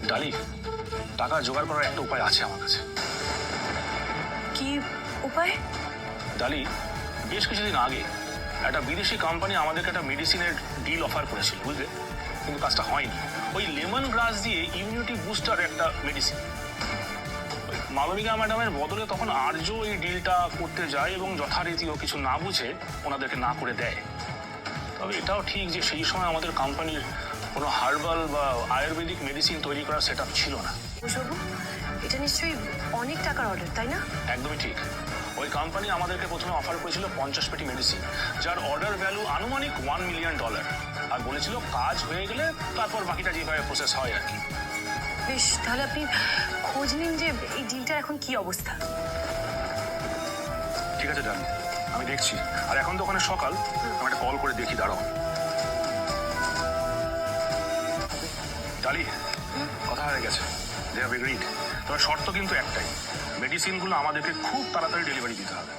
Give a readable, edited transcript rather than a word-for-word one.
ডালি, টাকা জোগাড় করার একটা উপায় আছে আমার কাছে। কি উপায়? ডালি, বেশ কিছুদিন আগে একটা বিদেশি কোম্পানি আমাদেরকে একটা মেডিসিনের ডিল অফার করেছিল, বুঝলে? কিন্তু কাজটা হয়নি। ওই লেমন গ্রাস দিয়ে ইমিউনিটি বুস্টার একটা মেডিসিন। মালবিকা ম্যাডামের বদলে তখন আর্য এই ডিলটা করতে যায় এবং যথারীতি ও কিছু না বুঝে ওনাদেরকে না করে দেয়। তবে এটাও ঠিক যে সেই সময় আমাদের কোম্পানির কোনো হার্বাল বা আয়ুর্বেদিক মেডিসিন তৈরি করার সেট আপ ছিল না। বাবু, এটা নিশ্চয়ই অনেক টাকার অর্ডার, তাই না? একদমই ঠিক। ওই কোম্পানি আমাদেরকে প্রথমে অফার করেছিল 50 পেটি মেডিসিন, যার অর্ডার ভ্যালু আনুমানিক $1 মিলিয়ন, আর বলেছিল কাজ হয়ে গেলে তারপর বাকিটা যেভাবে প্রসেস হয় আর কি। বেশ, তাহলে আপনি খোঁজ নিন যে এই ডিলটার এখন কি অবস্থা। ঠিক আছে ডালি, আমি দেখছি। আর এখন তো ওখানে সকাল, আমি একটা কল করে দেখি, দাঁড়াও। ডালি, কথা হয়ে গেছে, দে হ্যাভ এগ্রিড। তবে শর্ত কিন্তু একটাই, মেডিসিনগুলো আমাদেরকে খুব তাড়াতাড়ি ডেলিভারি দিতে হবে।